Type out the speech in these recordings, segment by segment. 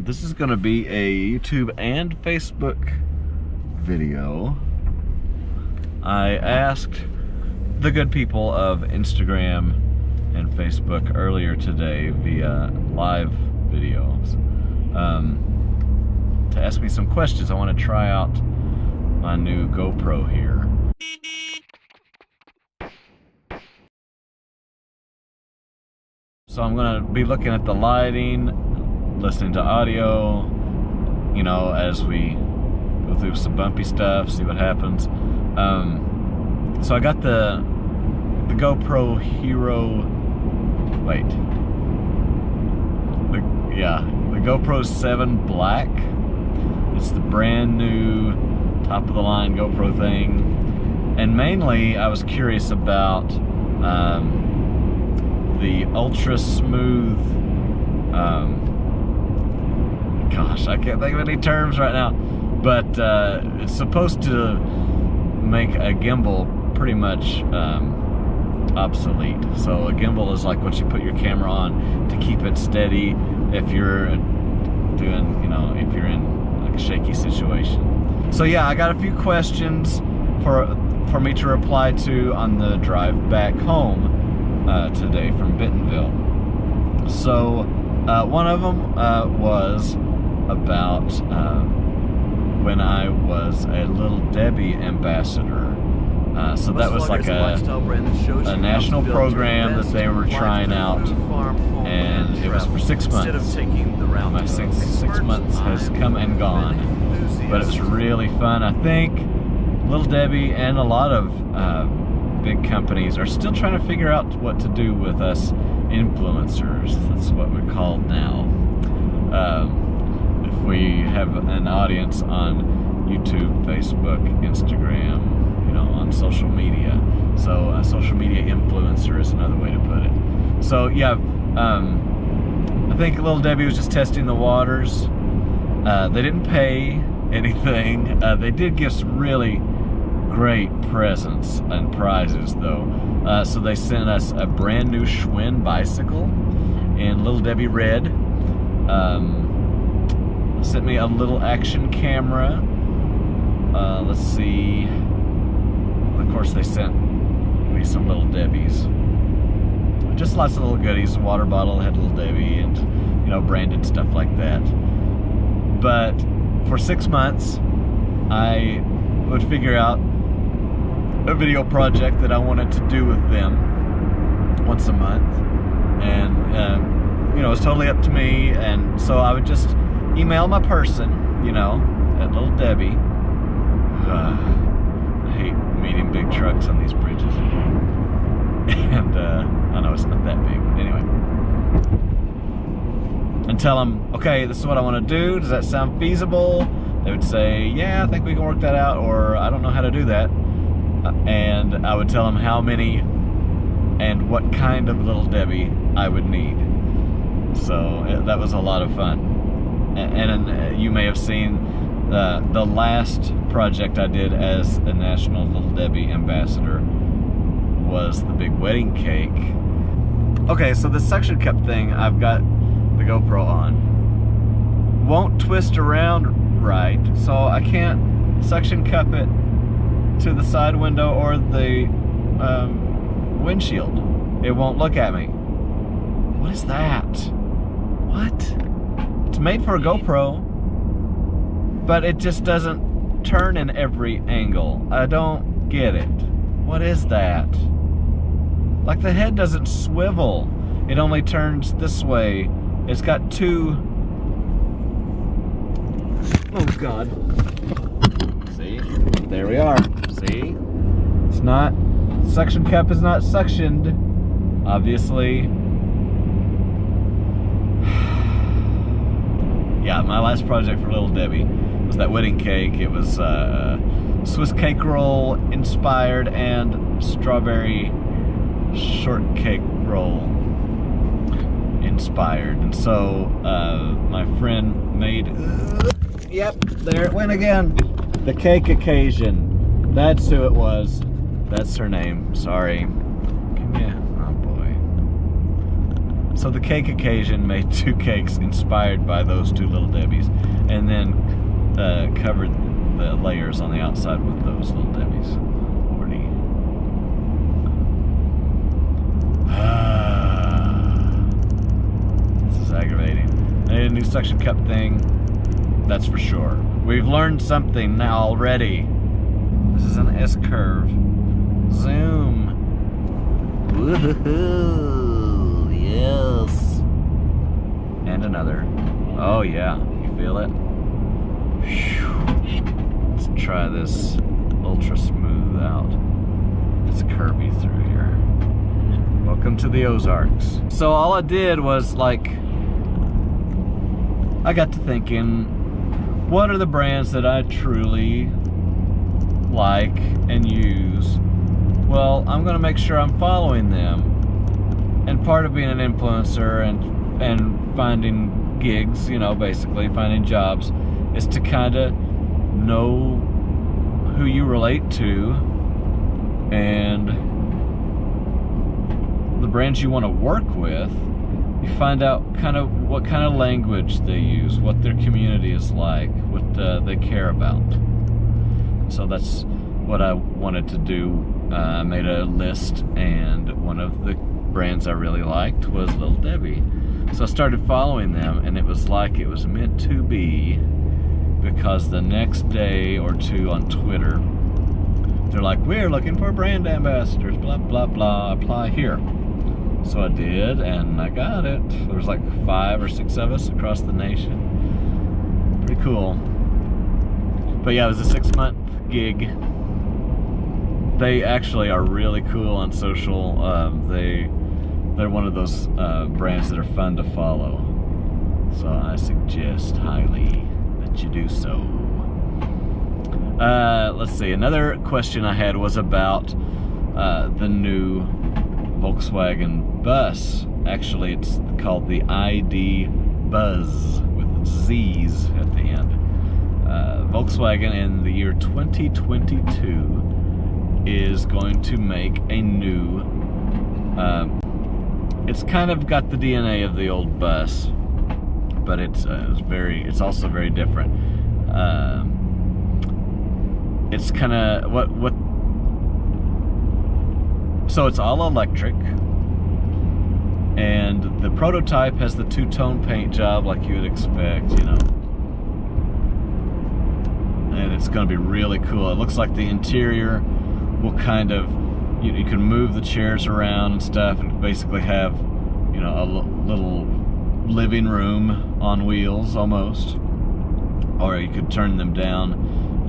This is going to be a YouTube and Facebook video. I asked the good people of Instagram and Facebook earlier today via live videos to ask me some questions. I want to try out my new GoPro here. So I'm going to be looking at the lighting, listening to audio, you know, as we go through some bumpy stuff, see what happens. So I got the GoPro Hero, the GoPro 7 Black. It's the brand new top of the line GoPro thing. And mainly I was curious about the ultra smooth, gosh, I can't think of any terms right now, but it's supposed to make a gimbal pretty much obsolete. So a gimbal is like what you put your camera on to keep it steady if you're doing, you know, if you're in like a shaky situation. So yeah, I got a few questions for me to reply to on the drive back home today from Bentonville. So one of them was about when I was a Little Debbie ambassador. So that was like a national program that they were trying out, and it was for 6 months. My six months has come and gone, but it was really fun. I think Little Debbie and a lot of big companies are still trying to figure out what to do with us influencers. That's what we're called now. If we have an audience on YouTube, Facebook, Instagram, you know, on social media. So social media influencer is another way to put it. So yeah, I think Little Debbie was just testing the waters. They didn't pay anything. They did give some really great presents and prizes though. So they sent us a brand new Schwinn bicycle in Little Debbie red. Sent me a little action camera. Let's see. Of course they sent me some Little Debbies. Just lots of little goodies. A water bottle had Little Debbie and, you know, branded stuff like that. But for 6 months, I would figure out a video project that I wanted to do with them once a month, and you know, it was totally up to me. And so I would just email my person, you know, at Little Debbie. I hate meeting big trucks on these bridges, and I know it's not that big, but anyway. And tell them, okay, this is what I want to do. Does that sound feasible? They would say, yeah, I think we can work that out, or I don't know how to do that. And I would tell them how many and what kind of Little Debbie I would need. So that was a lot of fun. And you may have seen the last project I did as a national Little Debbie ambassador was the big wedding cake. Okay, so the suction cup thing, I've got the GoPro on. Won't twist around right, so I can't suction cup it to the side window or the windshield. It won't look at me. What is that? What? It's made for a GoPro, but it just doesn't turn in every angle. I don't get it. What is that? Like the head doesn't swivel. It only turns this way. It's got two... Oh God. See? There we are. See? It's not... Suction cup is not suctioned, obviously. Yeah, my last project for Little Debbie was that wedding cake. It was Swiss cake roll inspired and strawberry shortcake roll inspired. And so my friend made, yep, there it went again, the cake occasion. That's who it was. That's her name. Sorry. Come here. Oh boy. So the cake occasion made 2 cakes inspired by those 2 Little Debbies, and then covered the layers on the outside with those Little Debbies. Lordy. This is aggravating. I need a new suction cup thing, that's for sure. We've learned something now already. This is an S-curve. Zoom. Woohoo! Yes. And another. Oh yeah, you feel it? Whew. Let's try this ultra smooth out. It's curvy through here. Welcome to the Ozarks. So all I did was like, I got to thinking, what are the brands that I truly like and use? Well, I'm gonna make sure I'm following them. And part of being an influencer and finding gigs, you know, basically finding jobs, is to kind of know who you relate to and the brands you want to work with. You find out kind of what kind of language they use, what their community is like, what they care about. So that's what I wanted to do. I made a list, and one of the brands I really liked was Little Debbie. So I started following them, and it was like it was meant to be, because the next day or 2 on Twitter, they're like, we're looking for brand ambassadors, blah, blah, blah, apply here. So I did, and I got it. There was like 5 or 6 of us across the nation. Pretty cool. But yeah, it was a 6-month gig. They actually are really cool on social. They're one of those brands that are fun to follow. So I suggest highly that you do so. Let's see, another question I had was about the new Volkswagen Bus. Actually, it's called the ID Bus with Z's at the end. Volkswagen in the year 2022 is going to make a new, it's kind of got the DNA of the old Bus, but it's also very different. It's kind of so it's all electric, and the prototype has the 2-tone paint job like you would expect, you know. And it's going to be really cool. It looks like the interior will kind of, you can move the chairs around and stuff, and basically have, you know, a little living room on wheels almost. Or you could turn them down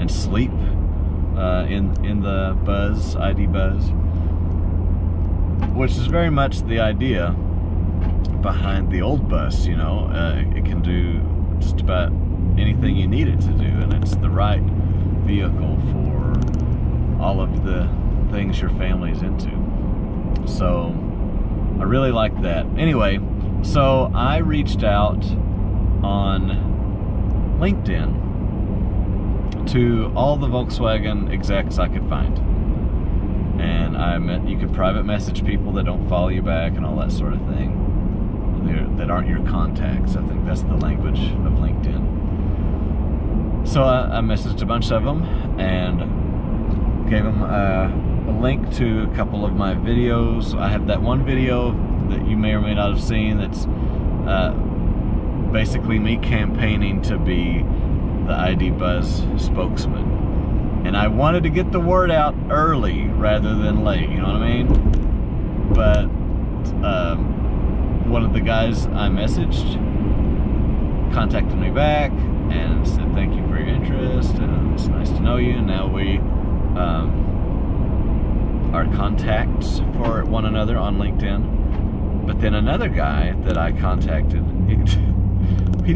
and sleep in the Buzz, ID Buzz, which is very much the idea behind the old Bus, you know. It can do just about anything you need it to do, and it's the right vehicle for all of the things your family's into. So I really like that. Anyway, so I reached out on LinkedIn to all the Volkswagen execs I could find, and you could private message people that don't follow you back and all that sort of thing, that aren't your contacts. I think that's the language of LinkedIn. So I messaged a bunch of them and gave them a link to a couple of my videos. I have that one video that you may or may not have seen that's basically me campaigning to be the ID Buzz spokesman. And I wanted to get the word out early rather than late, you know what I mean? But one of the guys I messaged contacted me back and said thank you for your interest, and it's nice to know you, and now we are contacts for one another on LinkedIn. But then another guy that I contacted,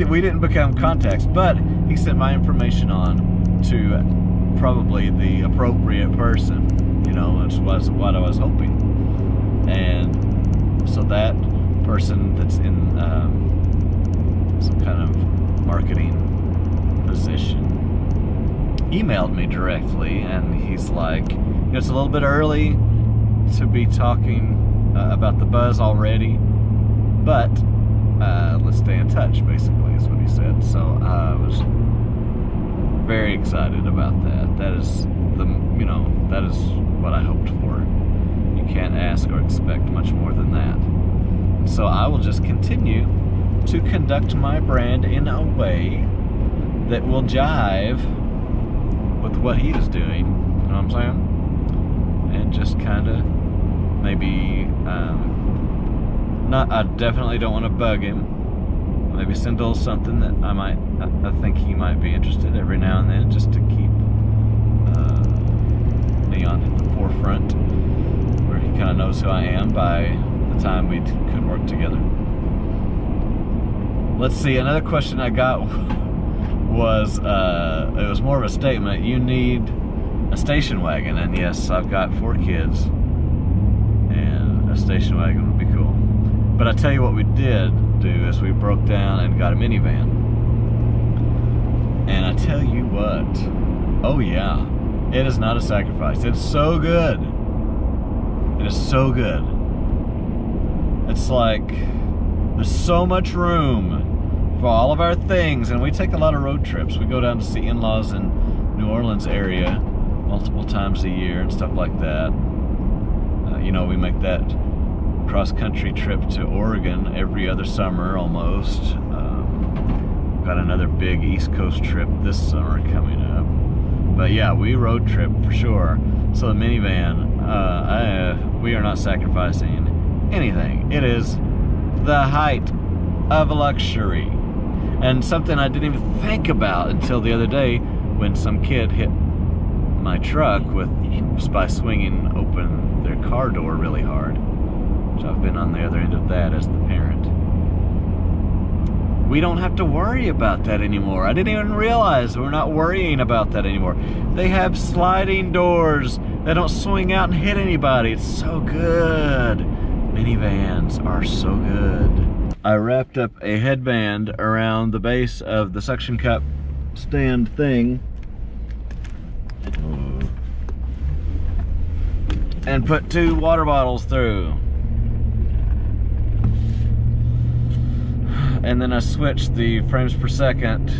we didn't become contacts, but he sent my information on to probably the appropriate person, you know, which was what I was hoping. And so that person that's in some kind of marketing position emailed me directly, and he's like, you know, it's a little bit early to be talking about the Buzz already, but let's stay in touch, basically, is what he said. So I was very excited about that. That is that is what I hoped for. You can't ask or expect much more than that. So I will just continue to conduct my brand in a way that will jive with what he is doing, you know what I'm saying? And just kind of maybe, I definitely don't want to bug him. Maybe send a little something that I think he might be interested every now and then, just to keep me on the forefront, where he kind of knows who I am by the time we could work together. Let's see, another question I got was, it was more of a statement. You need a station wagon, and yes, I've got 4 kids, and a station wagon would be cool. But I tell you what we did do is we broke down and got a minivan. And I tell you what, oh yeah, it is not a sacrifice. It's so good. It is so good. It's like, there's so much room for all of our things, and we take a lot of road trips. We go down to see in-laws in New Orleans area multiple times a year and stuff like that. You know, we make that cross-country trip to Oregon every other summer almost. Got another big East Coast trip this summer coming up. But yeah, we road trip for sure. So the minivan, we are not sacrificing anything. It is the height of luxury. And something I didn't even think about until the other day when some kid hit my truck by swinging open their car door really hard. Which I've been on the other end of that as the parent. We don't have to worry about that anymore. I didn't even realize we're not worrying about that anymore. They have sliding doors that don't swing out and hit anybody. It's so good. Minivans are so good. I wrapped up a headband around the base of the suction cup stand thing and put 2 water bottles through. And then I switched the frames per second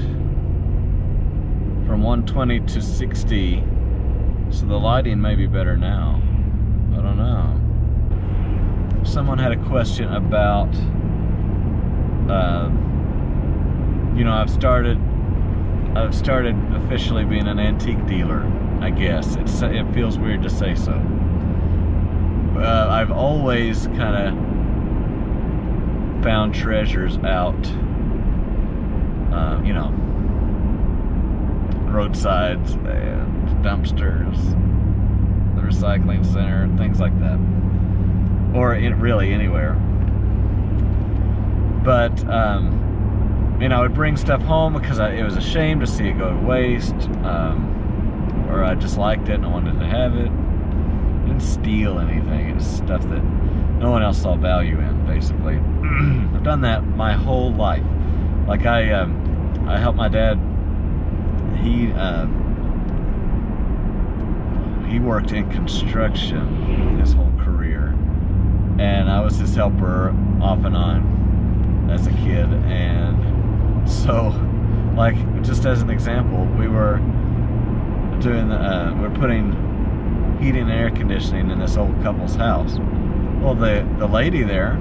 from 120 to 60, so the lighting may be better now. I don't know. Someone had a question about, you know, I've started officially being an antique dealer, I guess. It feels weird to say so. I've always kind of found treasures out, you know, roadsides and dumpsters, the recycling center, things like that, or really anywhere. But you know, I would bring stuff home because it was a shame to see it go to waste, or I just liked it and I wanted to have it. I didn't steal anything. It's stuff that no one else saw value in, basically. I've done that my whole life. Like I helped my dad. He worked in construction his whole career, and I was his helper off and on as a kid. And so, like, just as an example, we were doing we're putting heating and air conditioning in this old couple's house. Well, the lady there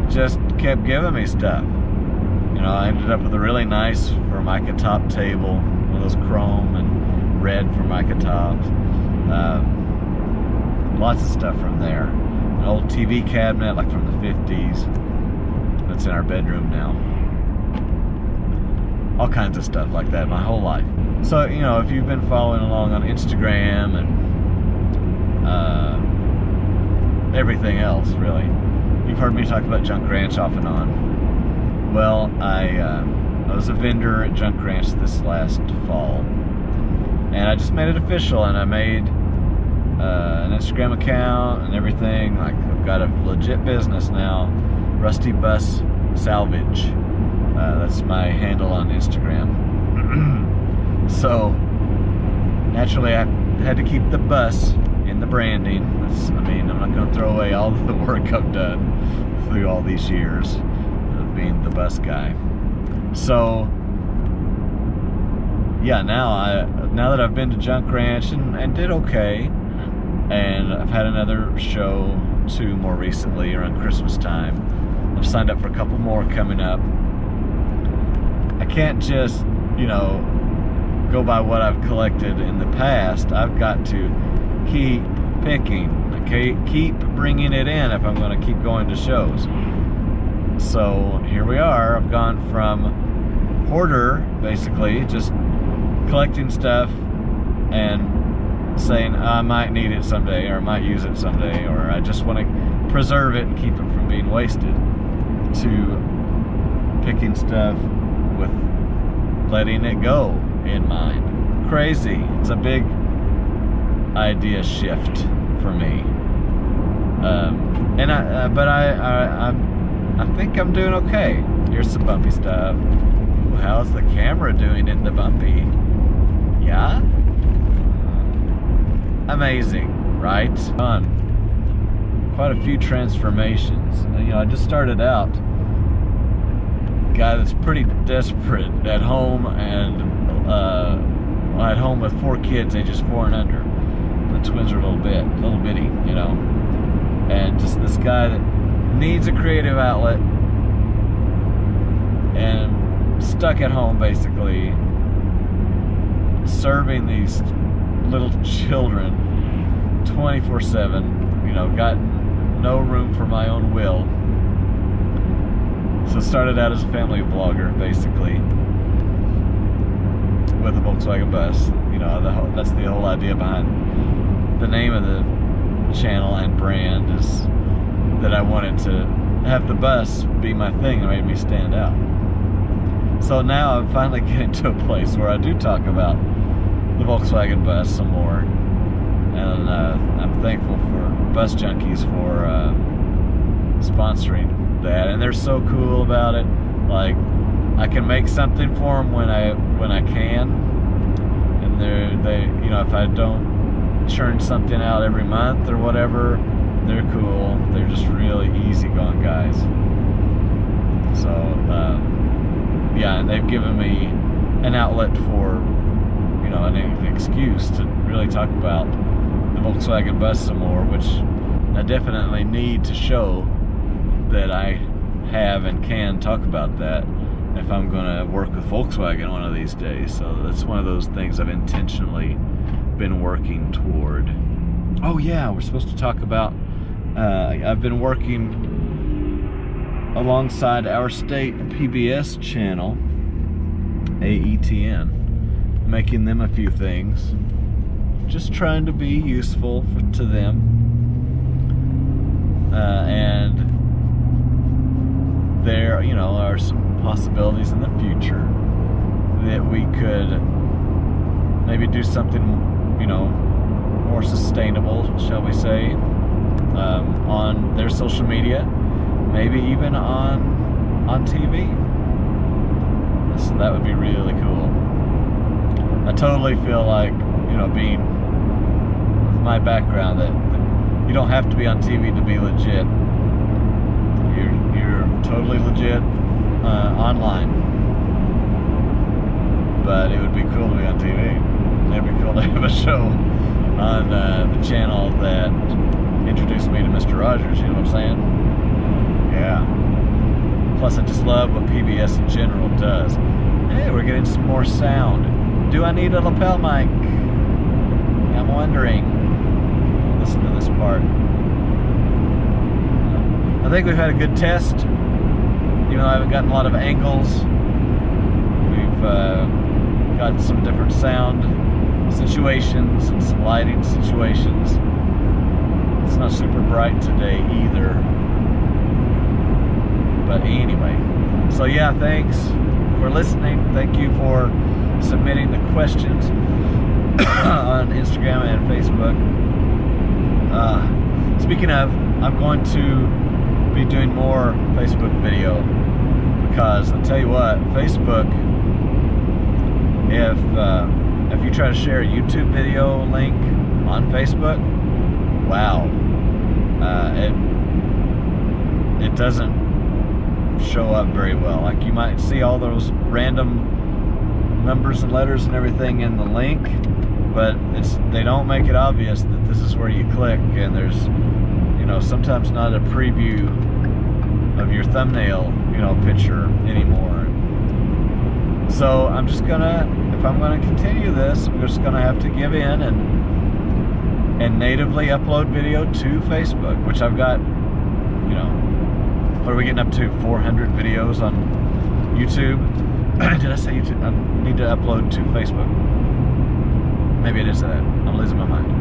just kept giving me stuff. You know, I ended up with a really nice Formica top table, one of those chrome and red Formica tops. Lots of stuff from there. An old TV cabinet, like from the 50s, that's in our bedroom now. All kinds of stuff like that my whole life. So, you know, if you've been following along on Instagram and everything else, really, you've heard me talk about Junk Ranch off and on. Well, I was a vendor at Junk Ranch this last fall, and I just made it official, and I made an Instagram account and everything. Like, I've got a legit business now, Rusty Bus Salvage. That's my handle on Instagram. So naturally, I had to keep the bus in the branding. I mean, I'm not going to throw away all the work I've done through all these years of being the bus guy. So yeah, now that I've been to Junk Ranch and did okay, and I've had another show too more recently around Christmas time. I've signed up for a couple more coming up. I can't just, you know, go by what I've collected in the past. I've got to keep picking, okay? Keep bringing it in if I'm going to keep going to shows. So here we are. I've gone from hoarder, basically, just collecting stuff and saying I might need it someday, or I might use it someday, or I just want to preserve it and keep it from being wasted, to picking stuff with letting it go in mind. Crazy. It's a big idea shift for me. But I think I'm doing okay. Here's some bumpy stuff. Ooh, how's the camera doing in the bumpy? Yeah? Amazing, right? Done quite a few transformations. You know, I just started out guy that's pretty desperate at home, and at home with 4 kids, ages 4 and under. The twins are a little bitty, you know. And just this guy that needs a creative outlet and stuck at home, basically, serving these little children 24/7, you know, got no room for my own will. So started out as a family vlogger, basically, with a Volkswagen Bus. You know, that's the whole idea behind the name of the channel and brand, is that I wanted to have the bus be my thing that made me stand out. So now I'm finally getting to a place where I do talk about the Volkswagen Bus some more, and I'm thankful for Bus Junkies for sponsoring that, and they're so cool about it. Like, I can make something for them when I can, and they you know, if I don't churn something out every month or whatever, they're cool. They're just really easygoing guys. So yeah, and they've given me an outlet for, you know, an excuse to really talk about the Volkswagen Bus some more, which I definitely need to show that I have and can talk about that if I'm going to work with Volkswagen one of these days. So that's one of those things I've intentionally been working toward. Oh yeah, we're supposed to talk about, I've been working alongside our state PBS channel, AETN, making them a few things, just trying to be useful to them, and there, you know, are some possibilities in the future that we could maybe do something, you know, more sustainable, shall we say, on their social media, maybe even on TV. So that would be really cool. I totally feel like, you know, being with my background, that you don't have to be on TV to be legit. You're totally legit online. But it would be cool to be on TV. It'd be cool to have a show on the channel that introduced me to Mr. Rogers, you know what I'm saying? Yeah. Plus, I just love what PBS in general does. Hey, we're getting some more sound. Do I need a lapel mic? I'm wondering. Listen to this part. I think we've had a good test. Even though I haven't gotten a lot of angles, we've got some different sound situations and some lighting situations. It's not super bright today either. But anyway, so yeah, thanks for listening. Thank you for submitting the questions on Instagram and Facebook. Speaking of, I'm going to be doing more Facebook video, because I'll tell you what, Facebook, if you try to share a YouTube video link on Facebook, wow, it doesn't show up very well. Like, you might see all those random numbers and letters and everything in the link, but they don't make it obvious that this is where you click, and there's, you know, sometimes not a preview of your thumbnail, you know, picture anymore. So I'm just gonna, if I'm gonna continue this, I'm just gonna have to give in and natively upload video to Facebook, which I've got, you know, what are we getting up to? 400 videos on YouTube. Did I say YouTube? I need to upload to Facebook. Maybe I did say that. I'm losing my mind.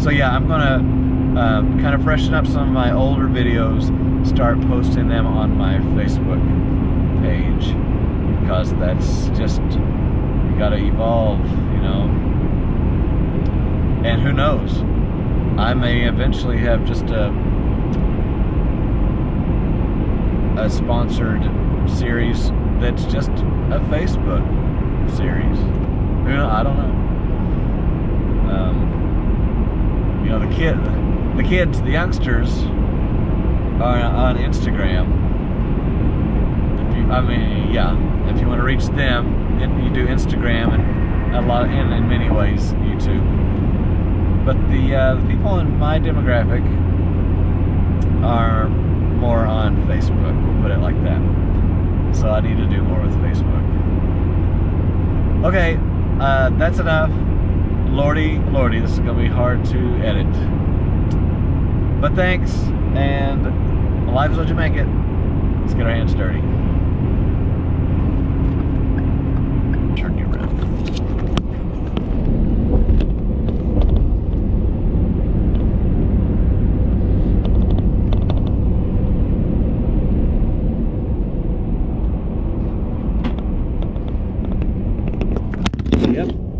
So yeah, I'm gonna kind of freshen up some of my older videos, start posting them on my Facebook page, because that's just, you gotta evolve, you know. And who knows, I may eventually have just a sponsored series that's just a Facebook series. You know, I don't know. You know, the kids, the youngsters are on Instagram. If you want to reach them, you do Instagram, and in many ways YouTube. But the people in my demographic are more on Facebook, we'll put it like that. So I need to do more with Facebook. Okay, that's enough. Lordy, this is gonna be hard to edit. But thanks, and life is what you make it. Let's get our hands dirty. Turn you around. Yep.